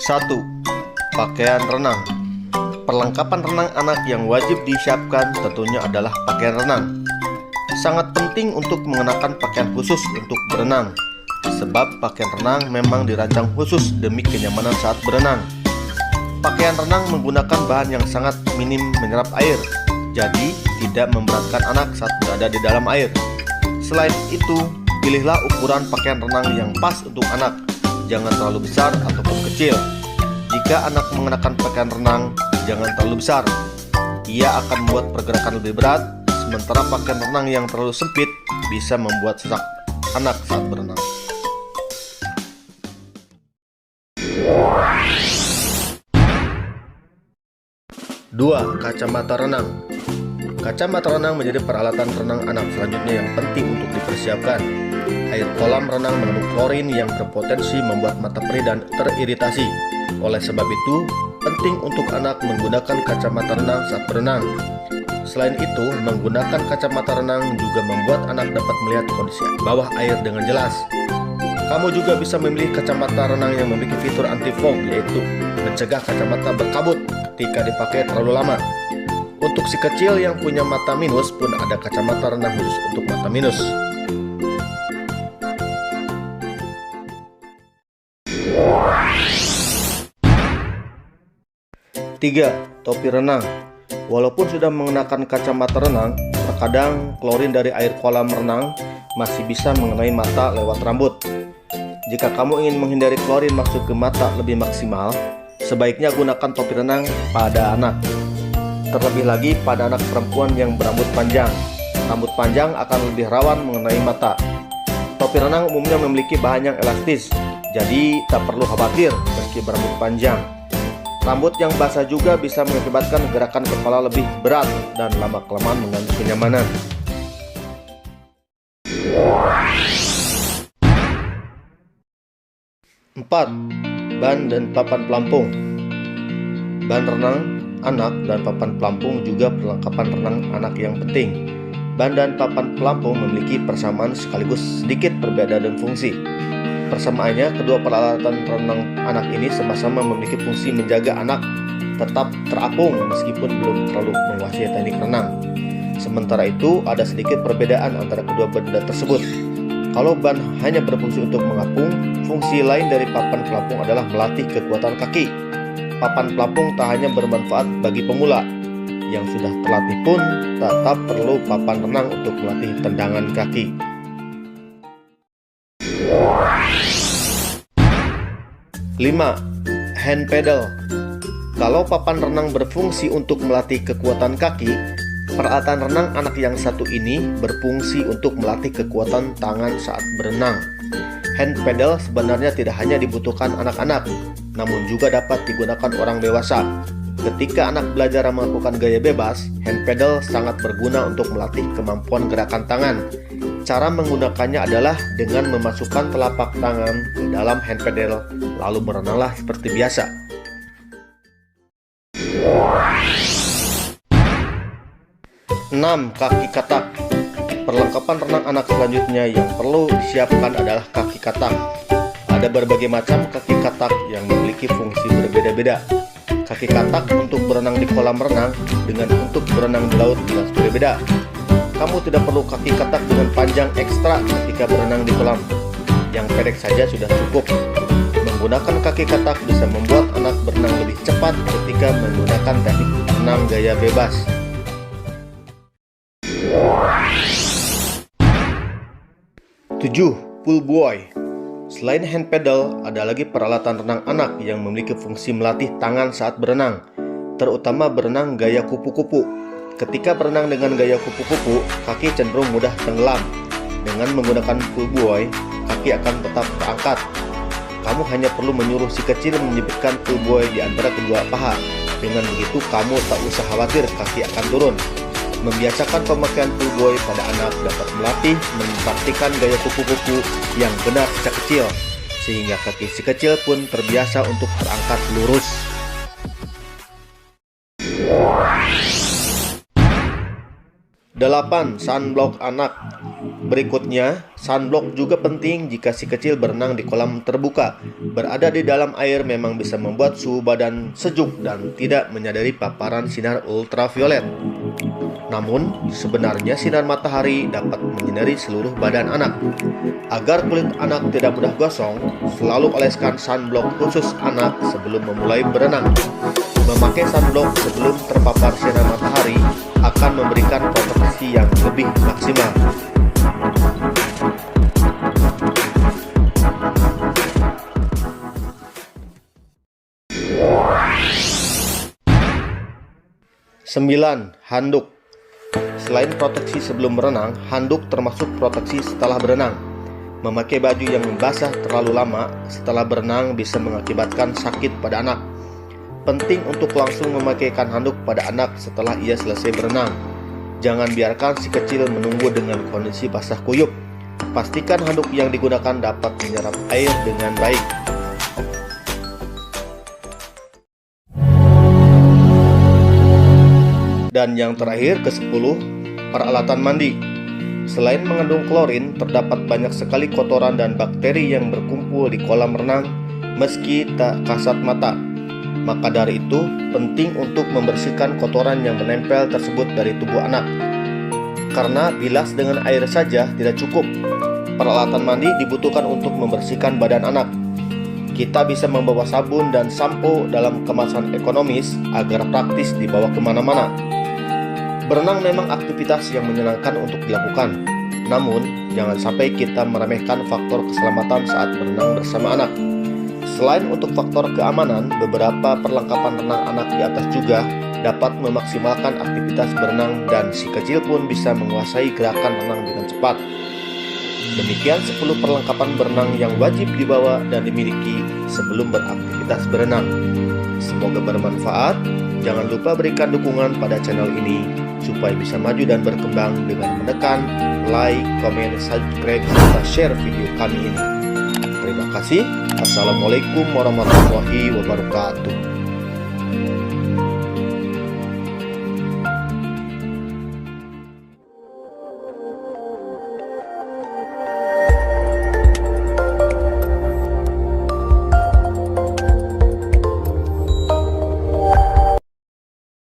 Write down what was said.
1. Pakaian renang. Perlengkapan renang anak yang wajib disiapkan tentunya adalah pakaian renang. Sangat penting untuk mengenakan pakaian khusus untuk berenang, sebab pakaian renang memang dirancang khusus demi kenyamanan saat berenang. Pakaian renang menggunakan bahan yang sangat minim menyerap air, jadi tidak memberatkan anak saat berada di dalam air. Selain itu, pilihlah ukuran pakaian renang yang pas untuk anak, jangan terlalu besar ataupun kecil. Jika anak mengenakan pakaian renang, jangan terlalu besar. Ia akan membuat pergerakan lebih berat, sementara pakaian renang yang terlalu sempit bisa membuat sesak anak saat berenang. 2. Kacamata renang. Kacamata renang menjadi peralatan renang anak selanjutnya yang penting untuk dipersiapkan. Air kolam renang mengandung klorin yang berpotensi membuat mata perih dan teriritasi. Oleh sebab itu, penting untuk anak menggunakan kacamata renang saat berenang. Selain itu, menggunakan kacamata renang juga membuat anak dapat melihat kondisi bawah air dengan jelas. Kamu juga bisa memilih kacamata renang yang memiliki fitur anti-fog, yaitu mencegah kacamata berkabut ketika dipakai terlalu lama. Untuk si kecil yang punya mata minus pun ada kacamata renang khusus untuk mata minus. 3. Topi renang. Walaupun sudah mengenakan kacamata renang, terkadang klorin dari air kolam renang masih bisa mengenai mata lewat rambut. Jika kamu ingin menghindari klorin masuk ke mata lebih maksimal, sebaiknya gunakan topi renang pada anak. Terlebih lagi pada anak perempuan yang berambut panjang. Rambut panjang akan lebih rawan mengenai mata. Topi renang umumnya memiliki bahan yang elastis, jadi tak perlu khawatir meski berambut panjang. Rambut yang basah juga bisa mengakibatkan gerakan kepala lebih berat dan lama-kelamaan mengganggu kenyamanan. 4. Ban dan papan pelampung. Ban renang anak dan papan pelampung juga perlengkapan renang anak yang penting. Ban dan papan pelampung memiliki persamaan sekaligus sedikit berbeda dan fungsi. Persamaannya, kedua peralatan renang anak ini sama-sama memiliki fungsi menjaga anak tetap terapung meskipun belum terlalu menguasai teknik renang. Sementara itu, ada sedikit perbedaan antara kedua benda tersebut. Kalau ban hanya berfungsi untuk mengapung, fungsi lain dari papan pelampung adalah melatih kekuatan kaki. Papan pelampung tak hanya bermanfaat bagi pemula, yang sudah terlatih pun tetap perlu papan renang untuk melatih tendangan kaki. 5. Hand pedal. Kalau papan renang berfungsi untuk melatih kekuatan kaki, peralatan renang anak yang satu ini berfungsi untuk melatih kekuatan tangan saat berenang. Hand pedal sebenarnya tidak hanya dibutuhkan anak-anak, namun juga dapat digunakan orang dewasa. Ketika anak belajar melakukan gaya bebas, hand pedal sangat berguna untuk melatih kemampuan gerakan tangan. Cara menggunakannya adalah dengan memasukkan telapak tangan ke dalam hand pedal, lalu berenanglah seperti biasa. 6. Kaki katak. Perlengkapan renang anak selanjutnya yang perlu disiapkan adalah kaki katak. Ada berbagai macam kaki katak yang memiliki fungsi berbeda-beda. Kaki katak untuk berenang di kolam renang dengan untuk berenang di laut jelas berbeda. Kamu tidak perlu kaki katak dengan panjang ekstra ketika berenang di kolam. Yang pendek saja sudah cukup. Menggunakan kaki katak bisa membuat anak berenang lebih cepat ketika menggunakan teknik renang gaya bebas. 7. Pull buoy. Selain hand pedal, ada lagi peralatan renang anak yang memiliki fungsi melatih tangan saat berenang, terutama berenang gaya kupu-kupu. Ketika berenang dengan gaya kupu-kupu, kaki cenderung mudah tenggelam. Dengan menggunakan pull buoy, kaki akan tetap terangkat. Kamu hanya perlu menyuruh si kecil menyebutkan pull buoy di antara kedua paha. Dengan begitu, kamu tak usah khawatir kaki akan turun. Membiasakan pemakaian pull buoy pada anak dapat melatih mempraktikkan gaya kupu-kupu yang benar sejak kecil, sehingga kaki si kecil pun terbiasa untuk terangkat lurus. 8. 8. Sunblock anak. Berikutnya, sunblock juga penting jika si kecil berenang di kolam terbuka. Berada di dalam air memang bisa membuat suhu badan sejuk dan tidak menyadari paparan sinar ultraviolet. Namun, sebenarnya sinar matahari dapat menyinari seluruh badan anak. Agar kulit anak tidak mudah gosong, selalu oleskan sunblock khusus anak sebelum memulai berenang. Memakai sunblock sebelum terpapar sinar matahari akan memberikan proteksi yang lebih maksimal. Sembilan, handuk. Selain proteksi sebelum berenang, handuk termasuk proteksi setelah berenang. Memakai baju yang basah terlalu lama setelah berenang bisa mengakibatkan sakit pada anak. Penting untuk langsung memakaikan handuk pada anak setelah ia selesai berenang. Jangan biarkan si kecil menunggu dengan kondisi basah kuyup. Pastikan handuk yang digunakan dapat menyerap air dengan baik. Dan yang terakhir, ke-10, peralatan mandi. Selain mengandung klorin, terdapat banyak sekali kotoran dan bakteri yang berkumpul di kolam renang meski tak kasat mata. Maka dari itu, penting untuk membersihkan kotoran yang menempel tersebut dari tubuh anak. Karena bilas dengan air saja tidak cukup. Peralatan mandi dibutuhkan untuk membersihkan badan anak. Kita bisa membawa sabun dan sampo dalam kemasan ekonomis agar praktis dibawa kemana-mana. Berenang memang aktivitas yang menyenangkan untuk dilakukan. Namun, jangan sampai kita meremehkan faktor keselamatan saat berenang bersama anak. Selain untuk faktor keamanan, beberapa perlengkapan renang anak di atas juga dapat memaksimalkan aktivitas berenang dan si kecil pun bisa menguasai gerakan renang dengan cepat. Demikian 10 perlengkapan berenang yang wajib dibawa dan dimiliki sebelum beraktivitas berenang. Semoga bermanfaat. Jangan lupa berikan dukungan pada channel ini supaya bisa maju dan berkembang dengan menekan like, komen, subscribe, serta share video kami ini. Terima kasih. Assalamualaikum warahmatullahi wabarakatuh.